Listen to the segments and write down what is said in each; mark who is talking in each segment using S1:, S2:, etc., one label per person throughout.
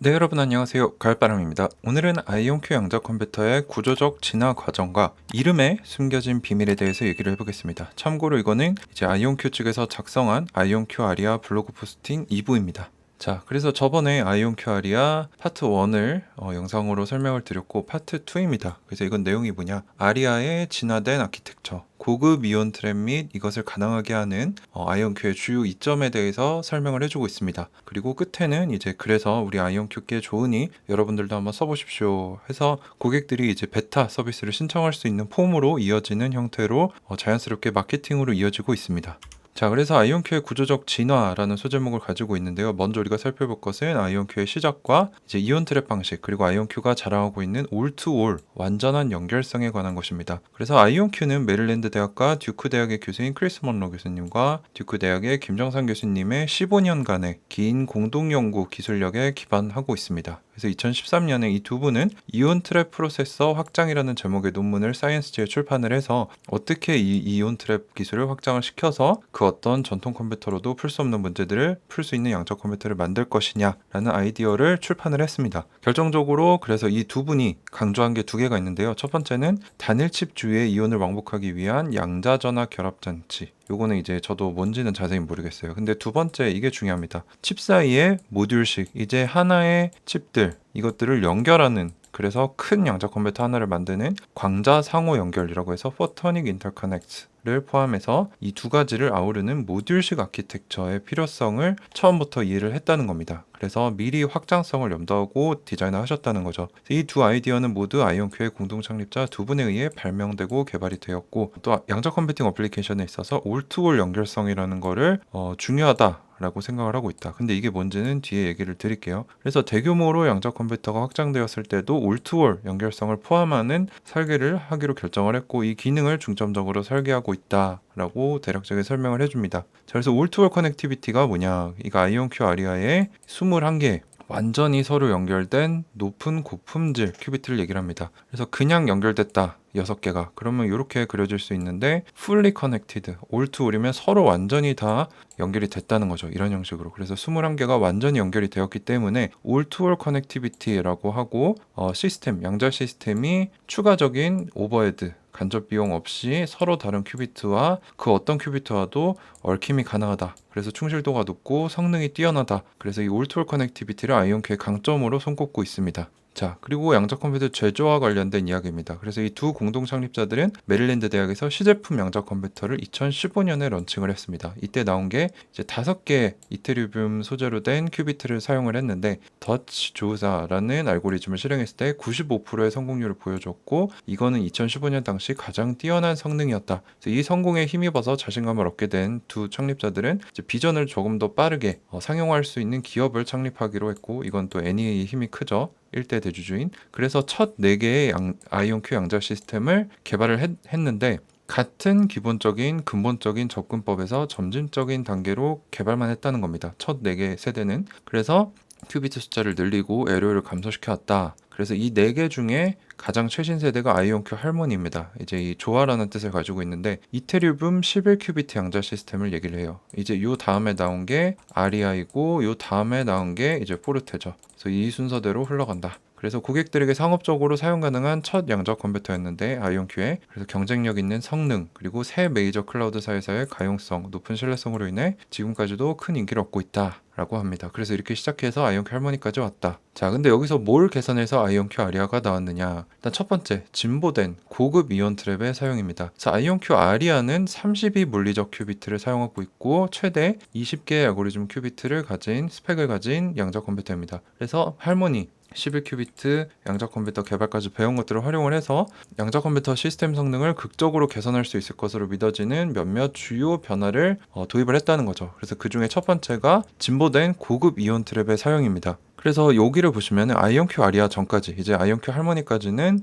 S1: 네, 여러분 안녕하세요. 가을바람입니다. 오늘은 아이온큐 양자 컴퓨터의 구조적 진화 과정과 이름에 숨겨진 비밀에 대해서 얘기를 해보겠습니다. 참고로 이거는 이제 아이온큐 측에서 작성한 아이온큐 아리아 블로그 포스팅 2부입니다. 자, 그래서 저번에 아이온큐 아리아 파트 1을 영상으로 설명을 드렸고 파트 2입니다. 그래서 이건 내용이 뭐냐? 아리아의 진화된 아키텍처, 고급 이온 트랩 및 이것을 가능하게 하는 아이온큐의 주요 이점에 대해서 설명을 해주고 있습니다. 그리고 끝에는 이제 그래서 우리 아이온큐께 좋으니 여러분들도 한번 써보십시오 해서 고객들이 이제 베타 서비스를 신청할 수 있는 폼으로 이어지는 형태로 자연스럽게 마케팅으로 이어지고 있습니다. 자, 그래서 아이온큐의 구조적 진화라는 소제목을 가지고 있는데요. 먼저 우리가 살펴볼 것은 아이온큐의 시작과 이제 이온 트랩 방식, 그리고 아이온큐가 자랑하고 있는 올-투-올, 완전한 연결성에 관한 것입니다. 그래서 아이온큐는 메릴랜드 대학과 듀크 대학의 교수인 크리스 먼로 교수님과 듀크 대학의 김정산 교수님의 15년간의 긴 공동 연구 기술력에 기반하고 있습니다. 그래서 2013년에 이 두 분은 이온 트랩 프로세서 확장이라는 제목의 논문을 사이언스지에 출판을 해서 어떻게 이 이온 트랩 기술을 확장을 시켜서 그 어떤 전통 컴퓨터로도 풀 수 없는 문제들을 풀 수 있는 양적 컴퓨터를 만들 것이냐라는 아이디어를 출판을 했습니다. 결정적으로 그래서 이 두 분이 강조한 게 두 개가 있는데요. 첫 번째는 단일 칩 주위의 이온을 왕복하기 위한 양자전화 결합 장치. 요거는 이제 저도 뭔지는 자세히 모르겠어요. 근데 두 번째 이게 중요합니다. 칩 사이에 모듈식, 이제 하나의 칩들 이것들을 연결하는, 그래서 큰 양자 컴퓨터 하나를 만드는 광자 상호 연결이라고 해서 포토닉 인터커넥트를 포함해서 이 두 가지를 아우르는 모듈식 아키텍처의 필요성을 처음부터 이해를 했다는 겁니다. 그래서 미리 확장성을 염두하고 디자인을 하셨다는 거죠. 이 두 아이디어는 모두 아이온큐의 공동 창립자 두 분에 의해 발명되고 개발이 되었고, 또 양자 컴퓨팅 어플리케이션에 있어서 올-투-올 연결성이라는 거를 중요하다 라고 생각을 하고 있다. 근데 이게 뭔지는 뒤에 얘기를 드릴게요. 그래서 대규모로 양자 컴퓨터가 확장되었을 때도 올-투-올 연결성을 포함하는 설계를 하기로 결정을 했고, 이 기능을 중점적으로 설계하고 있다 라고 대략적인 설명을 해줍니다. 자, 그래서 올-투-올 커넥티비티가 뭐냐, 이거 아이온큐 아리아의 21개 완전히 서로 연결된 높은 고품질 큐비트를 얘기를 합니다. 그래서 그냥 연결됐다 6개가 그러면 이렇게 그려질 수 있는데, fully connected, all to all이면 서로 완전히 다 연결이 됐다는 거죠. 이런 형식으로. 그래서 21개가 완전히 연결이 되었기 때문에 all to all connectivity라고 하고, 시스템, 양자 시스템이 추가적인 오버헤드, 간접 비용 없이 서로 다른 큐비트와 그 어떤 큐비트와도 얽힘이 가능하다. 그래서 충실도가 높고 성능이 뛰어나다. 그래서 이 올-투-올 커넥티비티를 아이온큐의 강점으로 손꼽고 있습니다. 자, 그리고 양자 컴퓨터 제조와 관련된 이야기입니다. 그래서 이 두 공동 창립자들은 메릴랜드 대학에서 시제품 양자 컴퓨터를 2015년에 런칭을 했습니다. 이때 나온 게 이제 5개 이테리움 소재로 된 큐비트를 사용을 했는데, 더치 조사라는 알고리즘을 실행했을 때 95%의 성공률을 보여줬고, 이거는 2015년 당시 가장 뛰어난 성능이었다. 그래서 이 성공에 힘입어서 자신감을 얻게 된 두 창립자들은 이제 비전을 조금 더 빠르게 상용화할 수 있는 기업을 창립하기로 했고, 이건 또 NEA의 힘이 크죠. 1대 대주주인. 그래서 첫 4개의 아이온큐 양자 시스템을 개발을 했는데, 같은 기본적인 근본적인 접근법에서 점진적인 단계로 개발만 했다는 겁니다. 첫 4개 세대는. 그래서 큐비트 숫자를 늘리고 에러를 감소시켜 왔다. 그래서 이 4개 중에 가장 최신 세대가 아이온큐 할모니입니다. 이제 이 조화라는 뜻을 가지고 있는데, 이테리움 11큐비트 양자 시스템을 얘기를 해요. 이제 요 다음에 나온 게 아리아이고, 요 다음에 나온 게 이제 포르테죠. 그래서 이 순서대로 흘러간다. 그래서 고객들에게 상업적으로 사용 가능한 첫 양자 컴퓨터였는데, 아이온큐에 그래서 경쟁력 있는 성능, 그리고 새 메이저 클라우드사에서의 가용성, 높은 신뢰성으로 인해 지금까지도 큰 인기를 얻고 있다 라고 합니다. 그래서 이렇게 시작해서 아이온큐 할모니까지 왔다. 자, 근데 여기서 뭘 개선해서 아이온큐 아리아가 나왔느냐. 일단 첫 번째, 진보된 고급 이온 트랩의 사용입니다. 자, 아이온큐 아리아는 32 물리적 큐비트를 사용하고 있고, 최대 20개의 알고리즘 큐비트를 가진 스펙을 가진 양자 컴퓨터입니다. 그래서 할모니 11큐비트 양자 컴퓨터 개발까지 배운 것들을 활용을 해서 양자 컴퓨터 시스템 성능을 극적으로 개선할 수 있을 것으로 믿어지는 몇몇 주요 변화를 도입을 했다는 거죠. 그래서 그 중에 첫 번째가 진보된 고급 이온 트랩의 사용입니다. 그래서 여기를 보시면 아이온큐 아리아 전까지, 이제 아이온큐 할모니까지는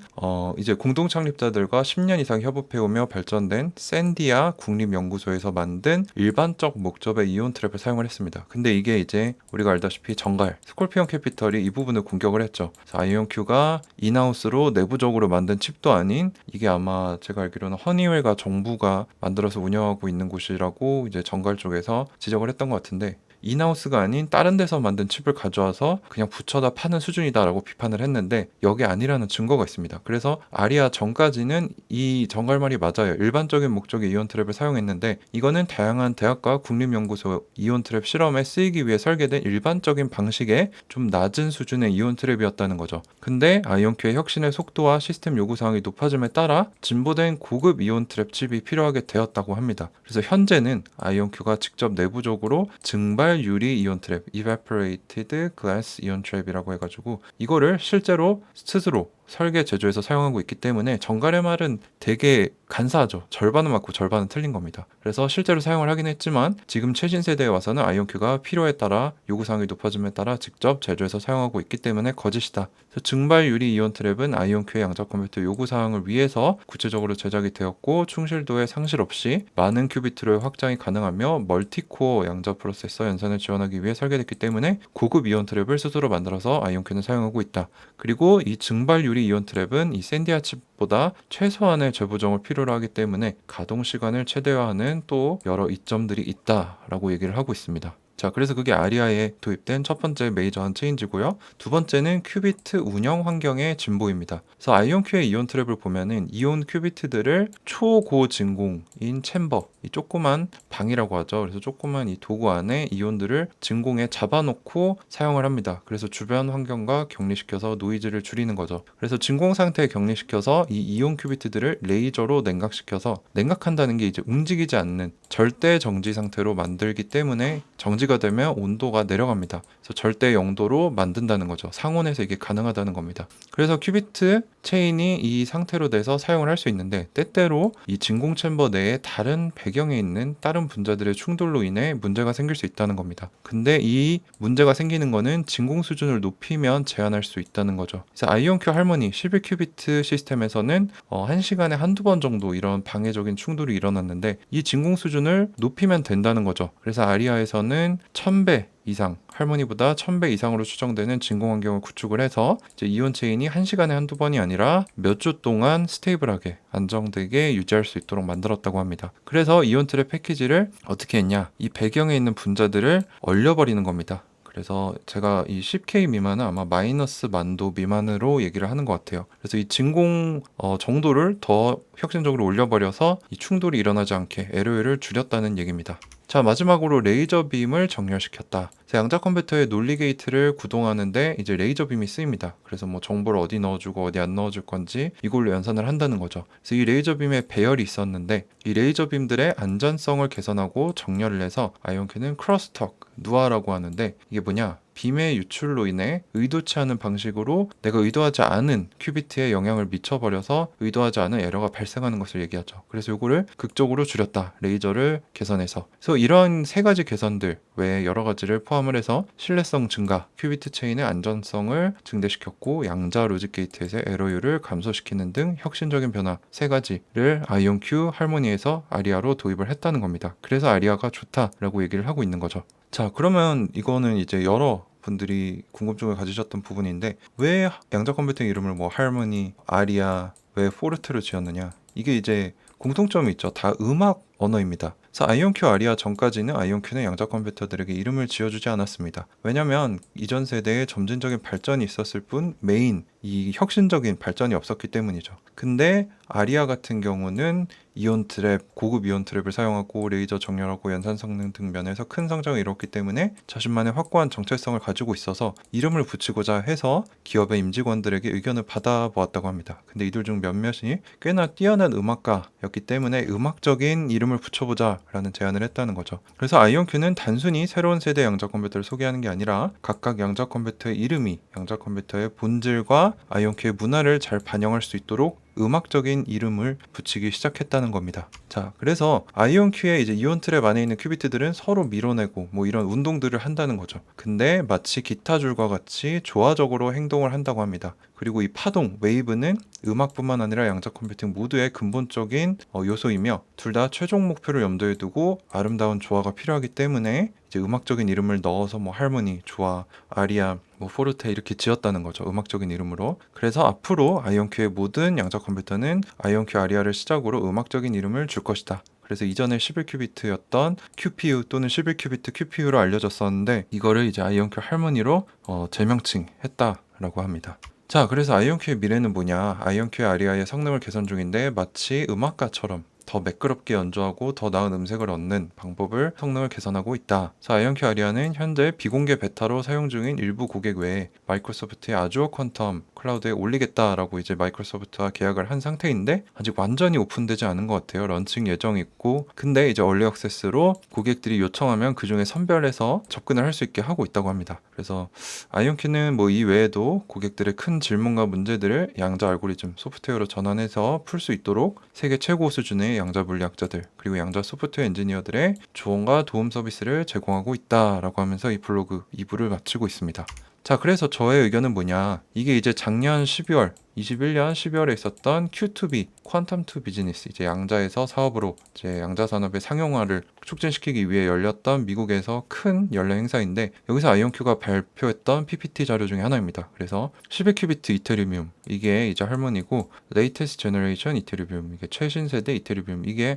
S1: 이제 공동 창립자들과 10년 이상 협업해오며 발전된 샌디아 국립연구소에서 만든 일반적 목적의 이온 트랩을 사용을 했습니다. 근데 이게 이제 우리가 알다시피 정갈, 스콜피온 캐피털이 이 부분을 공격을 했죠. 그래서 아이온큐가 인하우스로 내부적으로 만든 칩도 아닌, 이게 아마 제가 알기로는 허니웰과 정부가 만들어서 운영하고 있는 곳이라고 이제 정갈 쪽에서 지적을 했던 것 같은데, 인하우스가 아닌 다른 데서 만든 칩을 가져와서 그냥 붙여다 파는 수준이다라고 비판을 했는데 여기 아니라는 증거가 있습니다. 그래서 아리아 전까지는 이 정갈말이 맞아요. 일반적인 목적의 이온 트랩을 사용했는데 이거는 다양한 대학과 국립연구소 이온 트랩 실험에 쓰이기 위해 설계된 일반적인 방식의 좀 낮은 수준의 이온 트랩이었다는 거죠. 근데 아이온큐의 혁신의 속도와 시스템 요구사항이 높아짐에 따라 진보된 고급 이온 트랩 칩이 필요하게 되었다고 합니다. 그래서 현재는 아이온큐가 직접 내부적으로 증발 유리 이온 트랩, Evaporated Glass Ion Trap이라고 해가지고 이거를 실제로 스스로 설계 제조에서 사용하고 있기 때문에 정갈의 말은 되게 간사하죠. 절반은 맞고 절반은 틀린 겁니다. 그래서 실제로 사용을 하긴 했지만 지금 최신 세대에 와서는 아이온큐가 필요에 따라 요구사항이 높아짐에 따라 직접 제조해서 사용하고 있기 때문에 거짓이다. 그래서 증발 유리 이온 트랩은 아이온큐의 양자 컴퓨터 요구사항을 위해서 구체적으로 제작이 되었고 충실도에 상실 없이 많은 큐비트로의 확장이 가능하며 멀티코어 양자 프로세서 연산을 지원하기 위해 설계됐기 때문에 고급 이온 트랩을 스스로 만들어서 아이온큐는 사용하고 있다. 그리고 이 증발 유리 이온 트랩은 이 샌디아 칩보다 최소한의 재보정을 필요로 하기 때문에 가동 시간을 최대화하는 또 여러 이점들이 있다라고 얘기를 하고 있습니다. 자, 그래서 그게 아리아에 도입된 첫 번째 메이저한 체인지고요. 두 번째는 큐비트 운영 환경의 진보입니다. 그래서 아이온큐의 이온 트랩을 보면은 이온 큐비트들을 초고진공인 챔버, 이 조그만 방이라고 하죠. 그래서 조그만 이 도구 안에 이온들을 진공에 잡아놓고 사용을 합니다. 그래서 주변 환경과 격리시켜서 노이즈를 줄이는 거죠. 그래서 진공 상태에 격리시켜서 이 이온 큐비트들을 레이저로 냉각시켜서 냉각한다는 게 이제 움직이지 않는 절대 정지 상태로 만들기 때문에 정지가 되면 온도가 내려갑니다. 그래서 절대 0도로 만든다는 거죠. 상온에서 이게 가능하다는 겁니다. 그래서 큐비트 체인이 이 상태로 돼서 사용을 할 수 있는데 때때로 이 진공 챔버 내에 다른 배경에 있는 다른 분자들의 충돌로 인해 문제가 생길 수 있다는 겁니다. 근데 이 문제가 생기는 거는 진공 수준을 높이면 제한할 수 있다는 거죠. 그래서 아이온큐 할머니 11큐비트 시스템에서는 1시간에 한두 번 정도 이런 방해적인 충돌이 일어났는데 이 진공 수준을 높이면 된다는 거죠. 그래서 아리아에서는 1000배 이상, 할머니보다 1000배 이상으로 추정되는 진공 환경을 구축을 해서 이제 이온 체인이 1시간에 한두 번이 아니라 몇 주 동안 스테이블하게 안정되게 유지할 수 있도록 만들었다고 합니다. 그래서 이온 트랩 패키지를 어떻게 했냐? 이 배경에 있는 분자들을 얼려버리는 겁니다. 그래서 제가 이 10K 미만은 아마 마이너스 만도 미만으로 얘기를 하는 것 같아요. 그래서 이 진공 정도를 더 혁신적으로 올려버려서 이 충돌이 일어나지 않게 LOL을 줄였다는 얘기입니다. 자, 마지막으로 레이저 빔을 정렬시켰다. 양자 컴퓨터의 논리 게이트를 구동하는데 이제 레이저 빔이 쓰입니다. 그래서 뭐 정보를 어디 넣어주고 어디 안 넣어줄 건지 이걸로 연산을 한다는 거죠. 그래서 이 레이저 빔에 배열이 있었는데 이 레이저 빔들의 안전성을 개선하고 정렬을 해서 아이온큐는 크로스턱, 누아라고 하는데 이게 뭐냐? 빔의 유출로 인해 의도치 않은 방식으로 내가 의도하지 않은 큐비트에 영향을 미쳐버려서 의도하지 않은 에러가 발생하는 것을 얘기하죠. 그래서 이거를 극적으로 줄였다. 레이저를 개선해서. 그래서 이런 세 가지 개선들 외에 여러 가지를 포함을 해서 신뢰성 증가, 큐비트 체인의 안전성을 증대시켰고 양자 로직 게이트에서의 에러율을 감소시키는 등 혁신적인 변화 세 가지를 아이온큐 할모니에서 아리아로 도입을 했다는 겁니다. 그래서 아리아가 좋다라고 얘기를 하고 있는 거죠. 자, 그러면 이거는 이제 여러 분들이 궁금증을 가지셨던 부분인데 왜 양자 컴퓨팅 이름을 뭐 할머니, 아리아, 왜 포르테로 지었느냐? 이게 이제 공통점이 있죠. 다 음악 언어입니다. 그래서 아이온큐 아리아 전까지는 아이온큐는 양자 컴퓨터들에게 이름을 지어주지 않았습니다. 왜냐면 이전 세대에 점진적인 발전이 있었을 뿐 메인 이 혁신적인 발전이 없었기 때문이죠. 근데 아리아 같은 경우는 이온 트랩, 고급 이온 트랩을 사용하고 레이저 정렬하고 연산 성능 등 면에서 큰 성장을 이뤘기 때문에 자신만의 확고한 정체성을 가지고 있어서 이름을 붙이고자 해서 기업의 임직원들에게 의견을 받아보았다고 합니다. 근데 이들 중 몇몇이 꽤나 뛰어난 음악가였기 때문에 음악적인 이름을 붙여보자 라는 제안을 했다는 거죠. 그래서 아이온큐는 단순히 새로운 세대 양자 컴퓨터를 소개하는 게 아니라 각각 양자 컴퓨터의 이름이 양자 컴퓨터의 본질과 아이온큐의 문화를 잘 반영할 수 있도록 음악적인 이름을 붙이기 시작했다는 겁니다. 자, 그래서 아이온큐의 이제 이온 트랩 안에 있는 큐비트들은 서로 밀어내고 뭐 이런 운동들을 한다는 거죠. 근데 마치 기타 줄과 같이 조화적으로 행동을 한다고 합니다. 그리고 이 파동, 웨이브는 음악뿐만 아니라 양자 컴퓨팅 모두의 근본적인 요소이며 둘 다 최종 목표를 염두에 두고 아름다운 조화가 필요하기 때문에 이제 음악적인 이름을 넣어서 뭐 할모니, 조화, 아리아, 뭐 포르테 이렇게 지었다는 거죠. 음악적인 이름으로. 그래서 앞으로 아이온큐의 모든 양자 컴퓨터는 아이온큐 아리아를 시작으로 음악적인 이름을 줄 것이다. 그래서 그래서 이전에 11큐비트였던 QPU 또는 11큐비트 QPU로 알려졌었는데 이거를 이제 아이온큐 할머니로 재명칭했다라고 합니다. 자, 그래서 아이온큐의 미래는 뭐냐? 아이온큐의 아리아의 성능을 개선 중인데 마치 음악가처럼 더 매끄럽게 연주하고 더 나은 음색을 얻는 방법을 성능을 개선하고 있다. 자, 아이온큐 아리아는 현재 비공개 베타로 사용 중인 일부 고객 외에 마이크로소프트의 아주어 퀀텀 클라우드에 올리겠다라고 이제 마이크로소프트와 계약을 한 상태인데 아직 완전히 오픈되지 않은 것 같아요. 런칭 예정이 있고 근데 이제 얼리 액세스로 고객들이 요청하면 그 중에 선별해서 접근을 할 수 있게 하고 있다고 합니다. 그래서 아이온큐는 뭐 이 외에도 고객들의 큰 질문과 문제들을 양자 알고리즘 소프트웨어로 전환해서 풀 수 있도록 세계 최고 수준의 양자 물리학자들 그리고 양자 소프트웨어 엔지니어들의 조언과 도움 서비스를 제공하고 있다라고 하면서 이 블로그 2부를 마치고 있습니다. 자, 그래서 저의 의견은 뭐냐? 이게 이제 작년 12월 21년 12월에 있었던 Q2B, 퀀텀 투 비즈니스, 이제 양자에서 사업으로 이제 양자 산업의 상용화를 촉진시키기 위해 열렸던 미국에서 큰 연례 행사인데 여기서 아이온큐가 발표했던 PPT 자료 중에 하나입니다. 그래서 11큐비트 이테리움 이게 이제 할머니고 레이테스트 제너레이션 이테리움 이게 최신 세대 이테리움 이게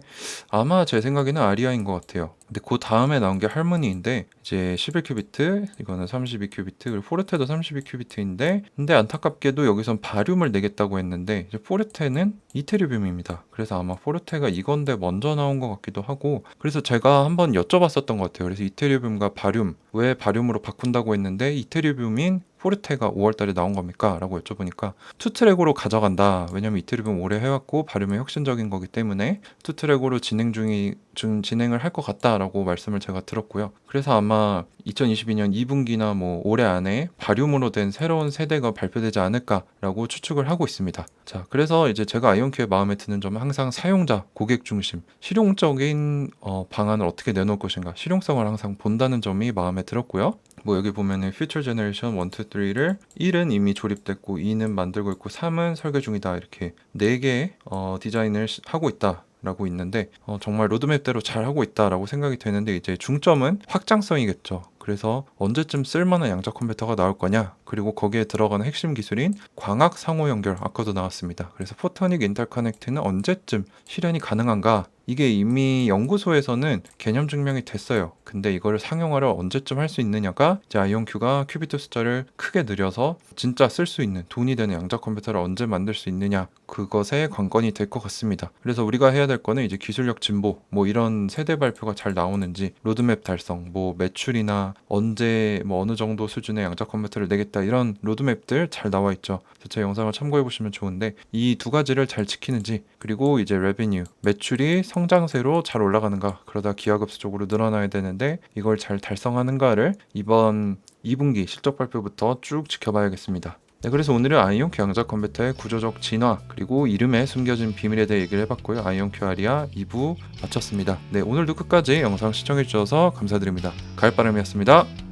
S1: 아마 제 생각에는 아리아인 것 같아요. 근데 그 다음에 나온 게 할머니인데 이제 11큐비트 이거는 32큐비트 그리고 포르테도 32큐비트인데 근데 안타깝게도 여기선 바륨을 내겠다고 했는데 이제 포르테는 이테리움입니다. 그래서 아마 포르테가 이건데 먼저 나온 것 같기도 하고 그래서 제가 한번 여쭤봤었던 것 같아요. 그래서 이테리움과 바륨 왜 바륨으로 바꾼다고 했는데 이테리움인 포르테가 5월달에 나온 겁니까? 라고 여쭤보니까 투트랙으로 가져간다. 왜냐면 이테리움 오래 해왔고 바륨이 혁신적인 거기 때문에 투트랙으로 진행을 할 것 같다라고 말씀을 제가 들었고요. 그래서 아마 2022년 2분기나 뭐 올해 안에 바륨으로 된 새로운 세대가 발표되지 않을까라고 추측을 하고 있습니다. 자, 그래서 이제 제가 아이온큐의 마음에 드는 점은 항상 사용자, 고객 중심, 실용적인 방안을 어떻게 내놓을 것인가, 실용성을 항상 본다는 점이 마음에 들었고요. 뭐 여기 보면은 퓨처 제너레이션 1, 2, 3를 1은 이미 조립됐고 2는 만들고 있고 3은 설계 중이다 이렇게 4개의 디자인을 하고 있다 라고 있는데 정말 로드맵대로 잘 하고 있다라고 생각이 되는데 이제 중점은 확장성이겠죠. 그래서 언제쯤 쓸만한 양자 컴퓨터가 나올 거냐 그리고 거기에 들어가는 핵심 기술인 광학 상호 연결 아까도 나왔습니다. 그래서 포토닉 인터커넥트는 언제쯤 실현이 가능한가 이게 이미 연구소에서는 개념 증명이 됐어요. 근데 이거를 상용화를 언제쯤 할 수 있느냐가 이제 아이온큐가 큐비트 숫자를 크게 늘려서 진짜 쓸 수 있는 돈이 되는 양자 컴퓨터를 언제 만들 수 있느냐 그것에 관건이 될 것 같습니다. 그래서 우리가 해야 될 거는 이제 기술력 진보 뭐 이런 세대 발표가 잘 나오는지 로드맵 달성 뭐 매출이나 언제 뭐 어느 정도 수준의 양자 컴퓨터를 내겠다 이런 로드맵들 잘 나와 있죠. 그래서 제 영상을 참고해 보시면 좋은데 이 두 가지를 잘 지키는지 그리고 이제 레베뉴 매출이 성장세로 잘 올라가는가 그러다 기하급수적으로 늘어나야 되는데 이걸 잘 달성하는가를 이번 2분기 실적 발표부터 쭉 지켜봐야겠습니다. 네, 그래서 오늘은 아이온큐 양자 컴퓨터의 구조적 진화 그리고 이름에 숨겨진 비밀에 대해 얘기를 해봤고요. 아이온큐 아리아 2부 마쳤습니다. 네, 오늘도 끝까지 영상 시청해주셔서 감사드립니다. 가을바람이었습니다.